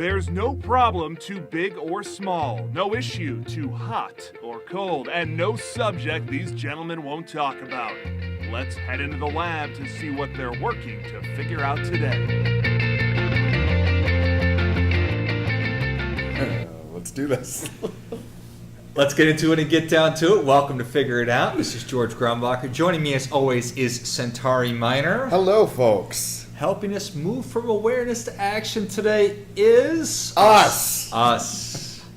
There's no problem too big or small, no issue too hot or cold, and no subject these gentlemen won't talk about. Let's head into the lab to see what they're working to figure out today. Let's do this. Let's get into it and get down to it. Welcome to Figure It Out. This is George Grumbacher. Joining me as always is Sentari Minor. Hello, folks. Helping us move from awareness to action today is... Us.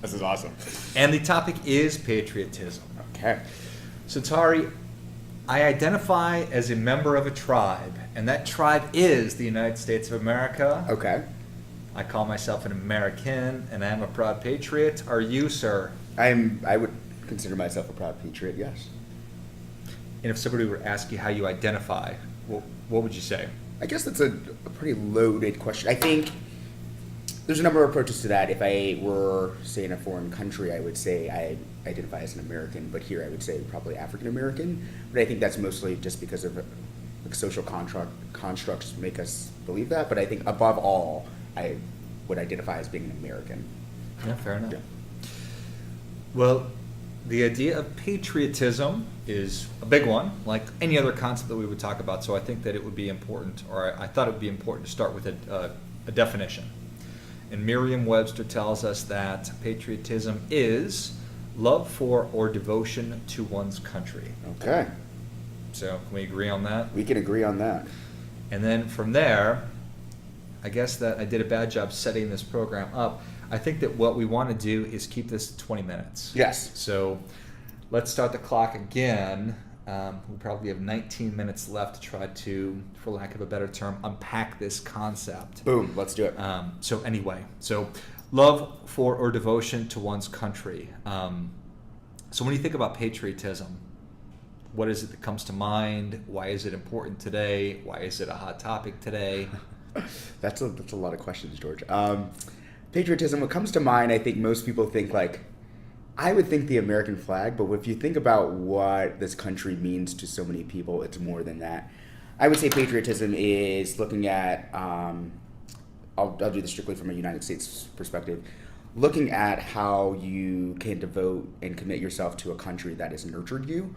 This is awesome. And the topic is patriotism. Okay. Sentari, I identify as a member of a tribe, and that tribe is the United States of America. Okay. I call myself an American, and I am a proud patriot. Are you, sir? I would consider myself a proud patriot, yes. And if somebody were to ask you how you identify, what would you say? I guess that's a pretty loaded question. I think there's a number of approaches to that. If I were, say, in a foreign country, I would say I identify as an American, but here I would say probably African American. But I think that's mostly just because of social constructs make us believe that. But I think above all, I would identify as being an American. Yeah, fair enough. Yeah. Well, the idea of patriotism is a big one, like any other concept that we would talk about. So I think that it would be important, or I thought it would be important to start with a definition. And Merriam-Webster tells us that patriotism is love for or devotion to one's country. Okay. So can we agree on that? We can agree on that. And then from there, I guess that I did a bad job setting this program up. I think that what we want to do is keep this to 20 minutes. Yes. So let's start the clock again. We probably have 19 minutes left to try to, for lack of a better term, unpack this concept. Boom, let's do it. So anyway, love for or devotion to one's country. So when you think about patriotism, what is it that comes to mind? Why is it important today? Why is it a hot topic today? That's a lot of questions, George. Patriotism, what comes to mind, I think most people think I would think the American flag, but if you think about what this country means to so many people, it's more than that. I would say patriotism is looking at, I'll do this strictly from a United States perspective, looking at how you can devote and commit yourself to a country that has nurtured you.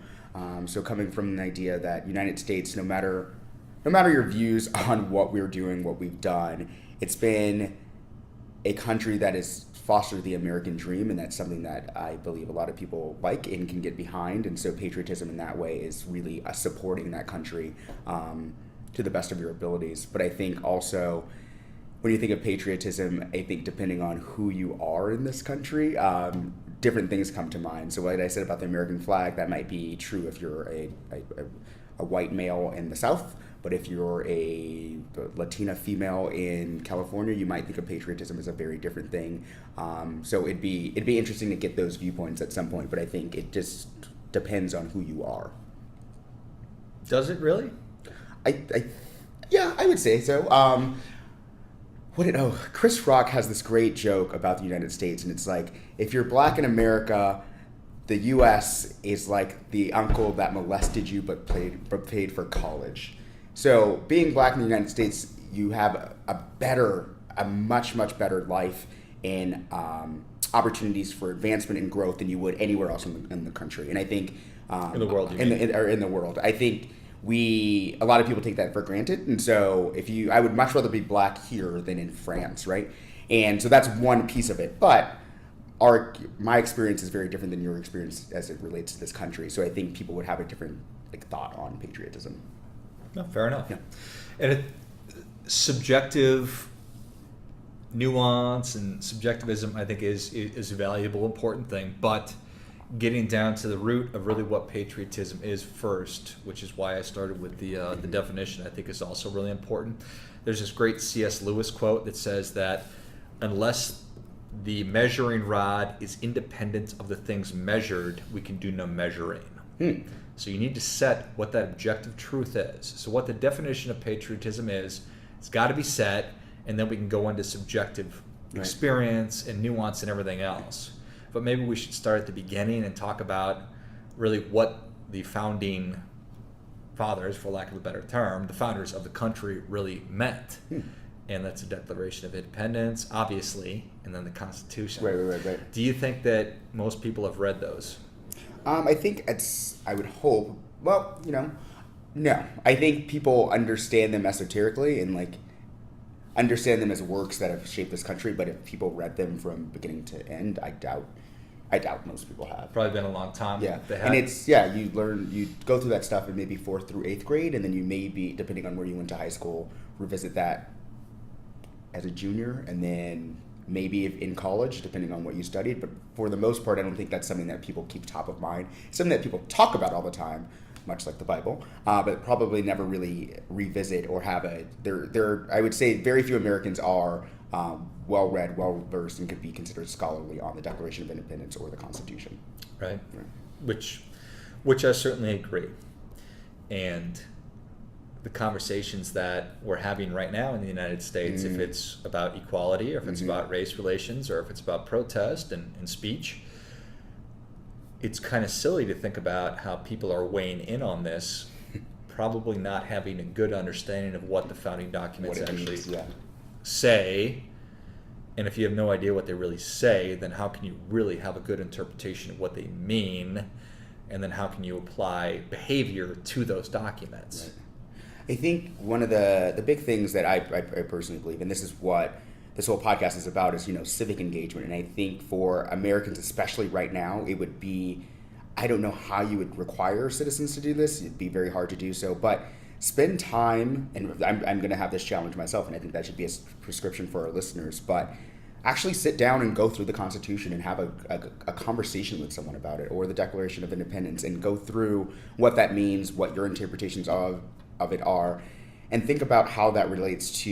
So coming from an idea that United States, no matter your views on what we're doing, what we've done, it's been a country that has fostered the American dream, and that's something that I believe a lot of people like and can get behind. And so patriotism in that way is really supporting that country to the best of your abilities. But I think also when you think of patriotism, I think depending on who you are in this country, different things come to mind. So like I said about the American flag, that might be true if you're a white male in the South. But if you're a Latina female in California, you might think of patriotism as a very different thing. So it'd be interesting to get those viewpoints at some point. But I think it just depends on who you are. Does it really? Yeah, I would say so. Chris Rock has this great joke about the United States, and it's like, if you're black in America, the U.S. is like the uncle that molested you but paid for college. So being black in the United States, you have a much, much better life and opportunities for advancement and growth than you would anywhere else in the country. And I think in the world, in the world, I think a lot of people take that for granted. And so I would much rather be black here than in France, right? And so that's one piece of it. But my experience is very different than your experience as it relates to this country. So I think people would have a different thought on patriotism. No, fair enough. Yeah. And subjective nuance and subjectivism, I think, is a valuable, important thing. But getting down to the root of really what patriotism is first, which is why I started with the definition, I think is also really important. There's this great C.S. Lewis quote that says that unless the measuring rod is independent of the things measured, we can do no measuring. So you need to set what that objective truth is. So what the definition of patriotism is, it's got to be set, and then we can go into subjective experience and nuance and everything else. But maybe we should start at the beginning and talk about really what the founding fathers, for lack of a better term, the founders of the country really meant. and that's the Declaration of Independence, obviously, and then the Constitution. Right. Do you think that most people have read those? I think I would hope, well, no. I think people understand them esoterically and like understand them as works that have shaped this country, but if people read them from beginning to end, I doubt most people have. Probably been a long time. Yeah, and you go through that stuff in maybe 4th through 8th grade, and then you maybe, depending on where you went to high school, revisit that as a junior, and then maybe in college, depending on what you studied. But for the most part, I don't think that's something that people keep top of mind. It's something that people talk about all the time, much like the Bible, but probably never really revisit or have I would say very few Americans are well-read, well-versed, and could be considered scholarly on the Declaration of Independence or the Constitution. Right. Which I certainly agree. And the conversations that we're having right now in the United States, if it's about equality, or if it's about race relations, or if it's about protest and speech, it's kind of silly to think about how people are weighing in on this, probably not having a good understanding of what the founding documents actually say. And if you have no idea what they really say, then how can you really have a good interpretation of what they mean? And then how can you apply behavior to those documents? Right. I think one of the big things that I personally believe, and this is what this whole podcast is about, is civic engagement. And I think for Americans, especially right now, it would be, I don't know how you would require citizens to do this. It'd be very hard to do so, but spend time, and I'm going to have this challenge myself, and I think that should be a prescription for our listeners, but actually sit down and go through the Constitution and have a conversation with someone about it, or the Declaration of Independence, and go through what that means, what your interpretations of it are, and think about how that relates to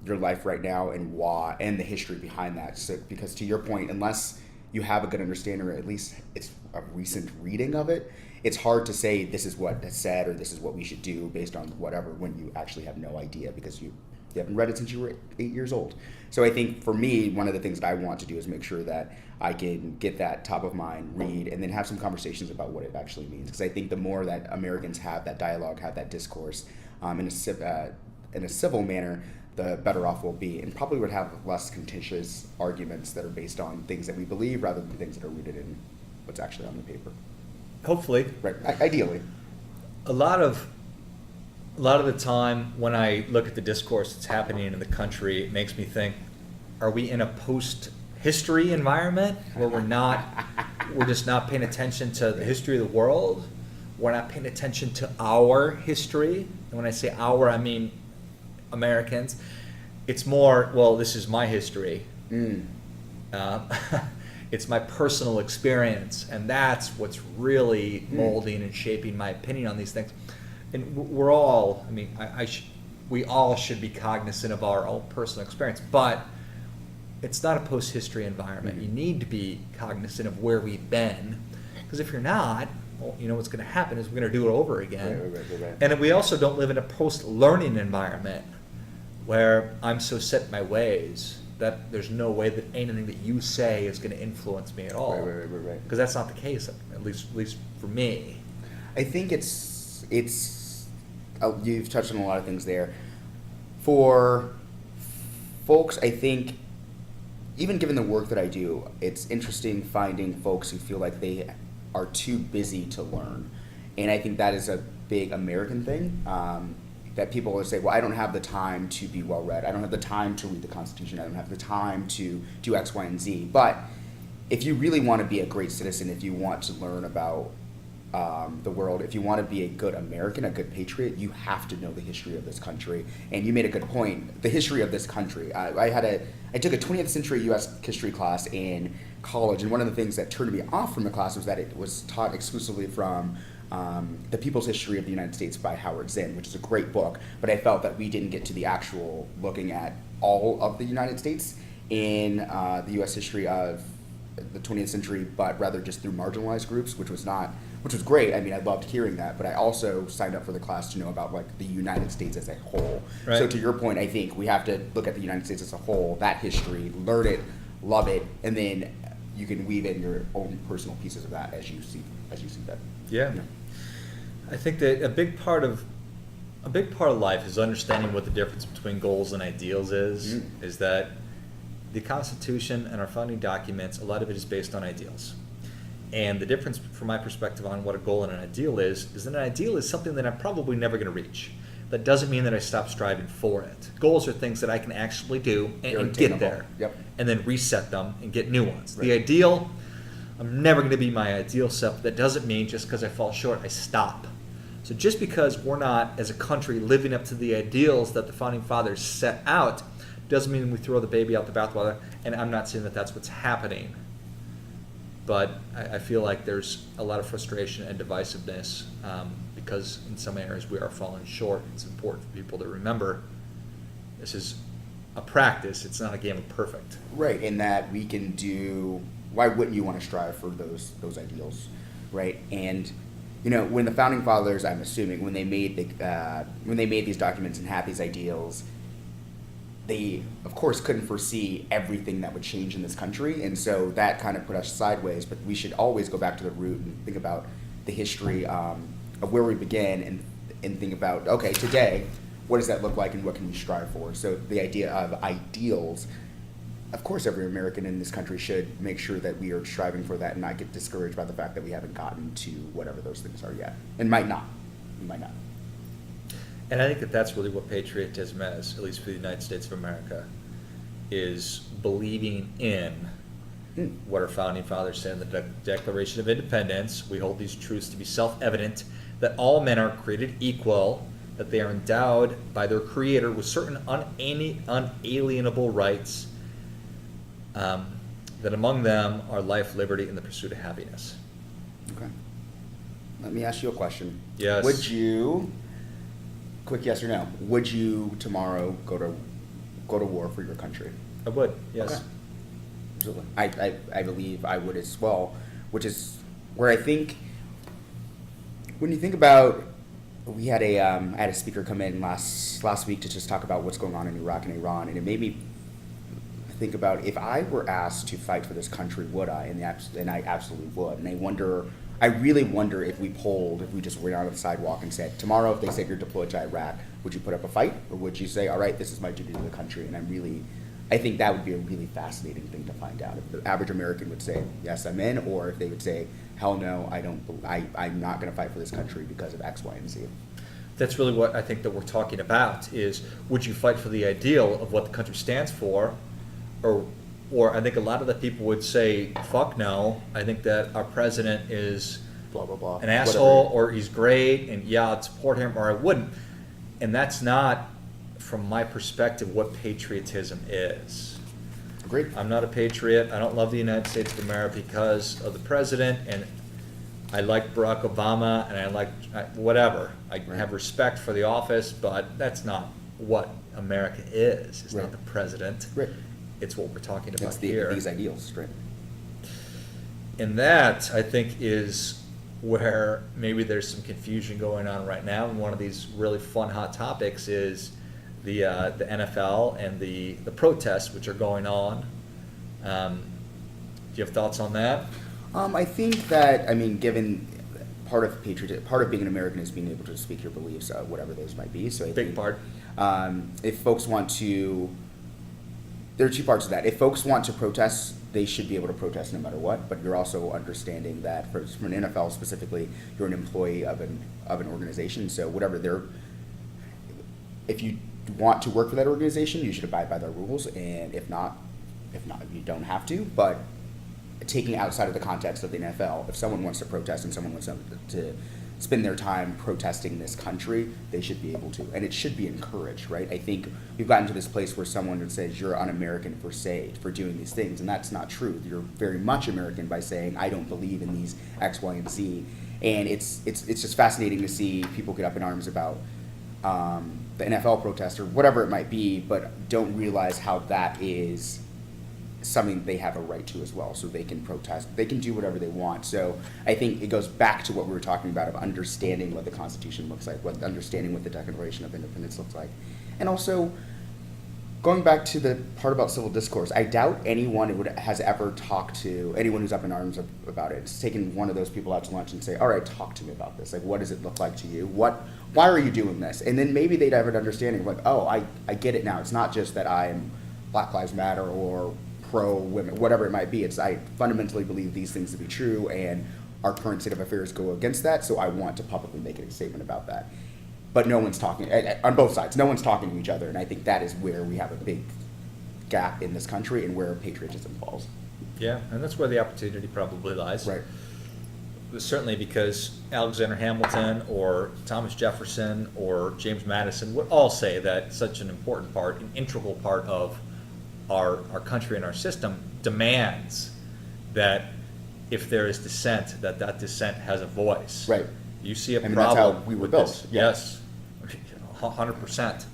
your life right now and why, and the history behind that. So, because to your point, unless you have a good understanding, or at least it's a recent reading of it, it's hard to say this is what it's said or this is what we should do based on whatever, when you actually have no idea because you haven't read it since you were 8 years old. So I think for me, one of the things that I want to do is make sure that I can get that top of mind, read, and then have some conversations about what it actually means. Because I think the more that Americans have that dialogue, have that discourse in a civil manner, the better off we'll be, and probably would have less contentious arguments that are based on things that we believe rather than things that are rooted in what's actually on the paper. Hopefully. Right. Ideally. A lot of the time when I look at the discourse that's happening in the country, it makes me think, are we in a post-history environment where we're just not paying attention to the history of the world? We're not paying attention to our history. And when I say our, I mean Americans. It's more, well, this is my history. It's my personal experience, and that's what's really molding and shaping my opinion on these things. And we're all, I mean, we all should be cognizant of our own personal experience, but it's not a post-history environment. You need to be cognizant of where we've been, because if you're not, well, what's going to happen is we're going to do it over again. Right. And we also don't live in a post-learning environment where I'm so set in my ways that there's no way that anything that you say is going to influence me at all. Right. Because that's not the case, at least for me. I think it's you've touched on a lot of things there. For folks, I think, even given the work that I do, it's interesting finding folks who feel like they are too busy to learn. And I think that is a big American thing. That people will say, well, I don't have the time to be well-read. I don't have the time to read the Constitution. I don't have the time to do X, Y, and Z. But if you really want to be a great citizen, if you want to learn about the world, if you want to be a good American, a good patriot, you have to know the history of this country. And you made a good point, the history of this country. I took a 20th century U.S. history class in college, and one of the things that turned me off from the class was that it was taught exclusively from The People's History of the United States by Howard Zinn, which is a great book, but I felt that we didn't get to the actual looking at all of the United States in the U.S. history of the 20th century, but rather just through marginalized groups, which was great. I mean, I loved hearing that, but I also signed up for the class to know about like the United States as a whole. Right. So to your point, I think we have to look at the United States as a whole, that history, learn it, love it, and then you can weave in your own personal pieces of that as you see fit. Yeah. I think that a big part of A big part of life is understanding what the difference between goals and ideals is. Is that the Constitution and our founding documents, a lot of it is based on ideals. And the difference from my perspective on what a goal and an ideal is that an ideal is something that I'm probably never going to reach. That doesn't mean that I stop striving for it. Goals are things that I can actually do and get there. Yep. And then reset them and get new ones. Right. The ideal, I'm never going to be my ideal self, but that doesn't mean just because I fall short, I stop. So just because we're not, as a country, living up to the ideals that the Founding Fathers set out, doesn't mean we throw the baby out the bathwater, and I'm not saying that that's what's happening. But I feel like there's a lot of frustration and divisiveness because in some areas we are falling short. It's important for people to remember this is a practice, it's not a game of perfect. Right, in that we can do, why wouldn't you want to strive for those ideals, right? And when the Founding Fathers, I'm assuming, when they made these documents and had these ideals, they, of course, couldn't foresee everything that would change in this country, and so that kind of put us sideways. But we should always go back to the root and think about the history of where we began, and think about, okay, today, what does that look like, and what can we strive for? So the idea of ideals, of course, every American in this country should make sure that we are striving for that and not get discouraged by the fact that we haven't gotten to whatever those things are yet, and might not. We might not. And I think that that's really what patriotism is, at least for the United States of America, is believing in what our Founding Fathers said in the Declaration of Independence. We hold these truths to be self-evident, that all men are created equal, that they are endowed by their Creator with certain unalienable rights, that among them are life, liberty, and the pursuit of happiness. Okay. Let me ask you a question. Yes. Would you, quick yes or no, would you tomorrow go to war for your country? I would, yes. Okay. Absolutely. I believe I would as well, which is where I think, when you think about, I had a speaker come in last week to just talk about what's going on in Iraq and Iran, and it made me think about, if I were asked to fight for this country, would I? And I absolutely would. And I really wonder if we just went out on the sidewalk and said, tomorrow, if they said you're deployed to Iraq, would you put up a fight, or would you say, all right, this is my duty to the country? And I think that would be a really fascinating thing to find out. If the average American would say, yes, I'm in, or if they would say, hell no, I'm not going to fight for this country because of X, Y, and Z. That's really what I think that we're talking about, is would you fight for the ideal of what the country stands for, or I think a lot of the people would say, fuck no, I think that our president is blah, blah, blah, an asshole, whatever. or he's great, and yeah, I'd support him, or I wouldn't. And that's not, from my perspective, what patriotism is. Agreed. I'm not a patriot. I don't love the United States of America because of the president, and I like Barack Obama, and I like whatever. I have respect for the office, but that's not what America is. It's not the president. Right. It's what we're talking about It's here. these ideals, right? And that, I think, is where maybe there's some confusion going on right now. And one of these really fun, hot topics is the NFL and the protests which are going on. Do you have thoughts on that? I think that, given part of being an American is being able to speak your beliefs, whatever those might be. So I Big think, part. If folks want to, there are two parts of that. If folks want to protest, they should be able to protest no matter what. But you're also understanding that, from an NFL specifically, you're an employee of an organization. So if you want to work for that organization, you should abide by their rules. And if not, you don't have to. But taking outside of the context of the NFL, if someone wants to protest and someone wants to spend their time protesting this country, they should be able to, and it should be encouraged, right? I think we've gotten to this place where someone would say you're un-American for doing these things, and that's not true. You're very much American by saying I don't believe in these X, Y, and Z, and it's just fascinating to see people get up in arms about the NFL protest or whatever it might be, but don't realize how that is something they have a right to as well, so they can protest, they can do whatever they want. So I think it goes back to what we were talking about of understanding what the Constitution looks like, understanding what the Declaration of Independence looks like, and also going back to the part about civil discourse. I doubt anyone has ever talked to anyone who's up in arms about it. It's taken one of those people out to lunch and say, all right, talk to me about this. Like, what does it look like to you? What why are you doing this? And then maybe they'd have an understanding of like, oh, I get it now. It's not just that I'm Black Lives Matter or pro-women, whatever it might be. It's I fundamentally believe these things to be true, and our current state of affairs go against that, so I want to publicly make a statement about that. But no one's talking, on both sides, no one's talking to each other, and I think that is where we have a big gap in this country and where patriotism falls. Yeah, and that's where the opportunity probably lies. Right. Certainly because Alexander Hamilton or Thomas Jefferson or James Madison would all say that such an important part, an integral part of our country and our system demands that if there is dissent, that dissent has a voice. Right. You see a I mean, problem that's how we were with built. this. Yeah. Yes, 100%.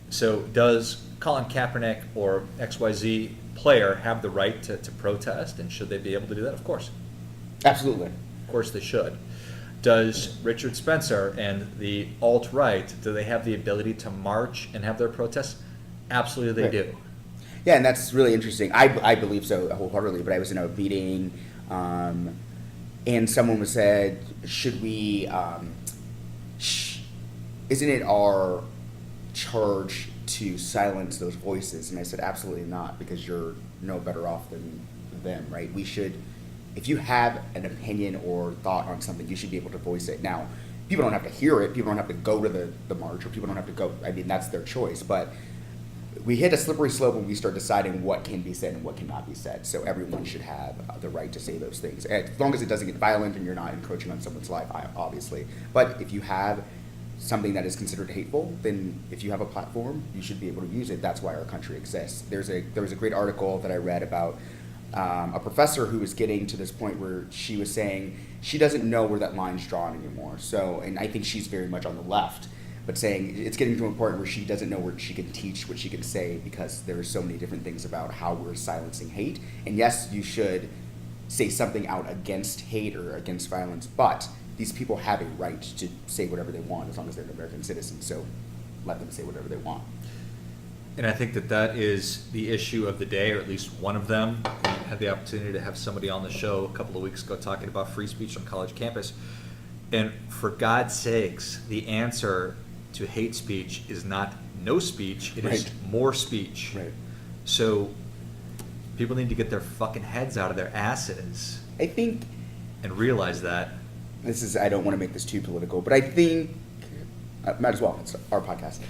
So does Colin Kaepernick or XYZ player have the right to protest, and should they be able to do that? Of course. Absolutely. Of course they should. Does Richard Spencer and the alt-right, do they have the ability to march and have their protests? Absolutely they Right. do. Yeah, and that's really interesting. I believe so wholeheartedly, but I was in a meeting, and someone was said, should we, isn't it our charge to silence those voices? And I said, absolutely not, because you're no better off than them, right? We should, if you have an opinion or thought on something, you should be able to voice it. Now, people don't have to hear it, people don't have to go to the march, or people don't have to go, I mean, that's their choice, but we hit a slippery slope when we start deciding what can be said and what cannot be said. So everyone should have the right to say those things, as long as it doesn't get violent and you're not encroaching on someone's life, obviously. But if you have something that is considered hateful, then if you have a platform, you should be able to use it. That's why our country exists. There was a great article that I read about a professor who was getting to this point where she was saying she doesn't know where that line's drawn anymore. So, and I think she's very much on the left, but saying it's getting to a point where she doesn't know where she can teach, what she can say, because there are so many different things about how we're silencing hate. And yes, you should say something out against hate or against violence, but these people have a right to say whatever they want as long as they're an American citizen. So let them say whatever they want. And I think that is the issue of the day, or at least one of them. We had the opportunity to have somebody on the show a couple of weeks ago talking about free speech on college campus. And for God's sakes, the answer to hate speech is not no speech, it is more speech. Right. So people need to get their fucking heads out of their asses I think and realize that. I don't want to make this too political, but I think, might as well, it's our podcast.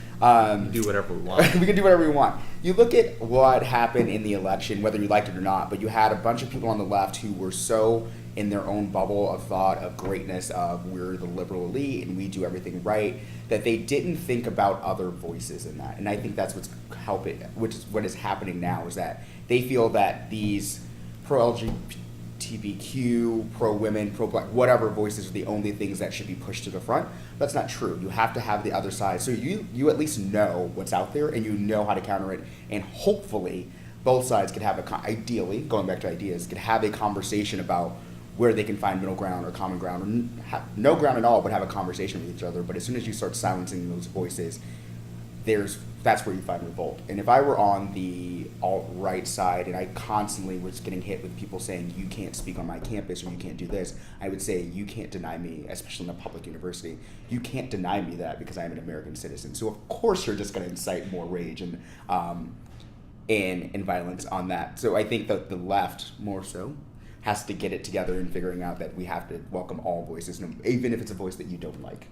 Do whatever we want. We can do whatever we want. You look at what happened in the election, whether you liked it or not, but you had a bunch of people on the left who were so in their own bubble of thought of greatness, of we're the liberal elite and we do everything right, that they didn't think about other voices in that. And I think that's which is what is happening now, is that they feel that these pro-LGBTQ, pro-women, pro-black, whatever voices are the only things that should be pushed to the front. That's not true. You have to have the other side. So you at least know what's out there and you know how to counter it. And hopefully both sides could have ideally, going back to ideas, could have a conversation about where they can find middle ground or common ground, or no ground at all, but have a conversation with each other. But as soon as you start silencing those voices, that's where you find revolt. And if I were on the alt-right side and I constantly was getting hit with people saying, you can't speak on my campus or you can't do this, I would say, you can't deny me, especially in a public university, you can't deny me that because I'm an American citizen. So of course you're just going to incite more rage and violence on that. So I think that the left, more so, has to get it together in figuring out that we have to welcome all voices, even if it's a voice that you don't like.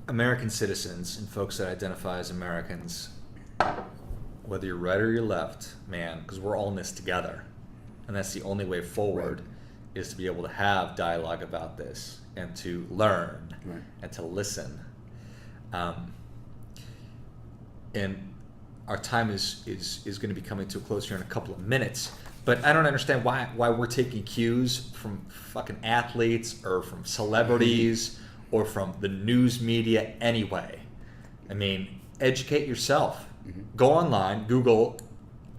American citizens and folks that identify as Americans, whether you're right or you're left, man, because we're all in this together. And that's the only way forward, is to be able to have dialogue about this and to learn and to listen. And our time is going to be coming to a close here in a couple of minutes. But I don't understand why we're taking cues from fucking athletes or from celebrities or from the news media anyway. I mean, educate yourself. Go online, Google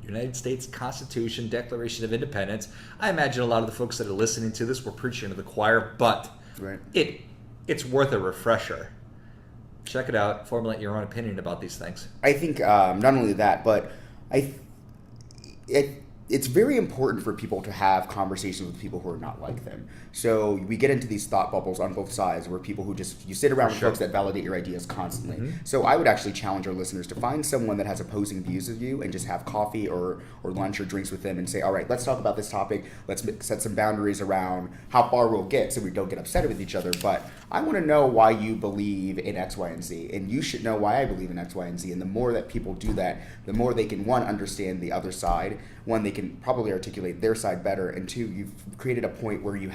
United States Constitution, Declaration of Independence. I imagine a lot of the folks that are listening to this were preaching to the choir, but it's worth a refresher. Check it out, formulate your own opinion about these things. I think not only that, but it's very important for people to have conversations with people who are not like them. So we get into these thought bubbles on both sides where people who you sit around with folks that validate your ideas constantly. So I would actually challenge our listeners to find someone that has opposing views of you and just have coffee or lunch or drinks with them and say, all right, let's talk about this topic. Let's set some boundaries around how far we'll get so we don't get upset with each other. But I want to know why you believe in X, Y, and Z. And you should know why I believe in X, Y, and Z. And the more that people do that, the more they can, one, understand the other side. One, they can probably articulate their side better. And two, you've created a point where you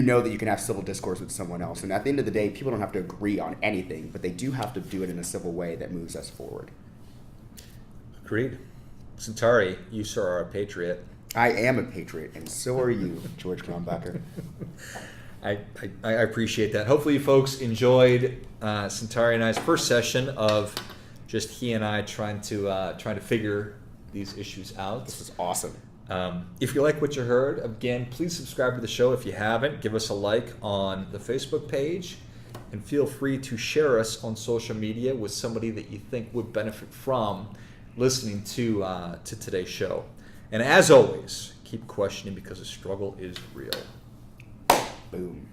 know that you can have civil discourse with someone else. And at the end of the day, people don't have to agree on anything, but they do have to do it in a civil way that moves us forward. Agreed. Sentari, you, sir, are a patriot. I am a patriot, and so are you, George Kronbacher. I appreciate that. Hopefully you folks enjoyed Sentari and I's first session of just he and I trying to figure these issues out. This was awesome. If you like what you heard, again, please subscribe to the show if you haven't. Give us a like on the Facebook page, and feel free to share us on social media with somebody that you think would benefit from listening to today's show. And as always, keep questioning because the struggle is real. Boom.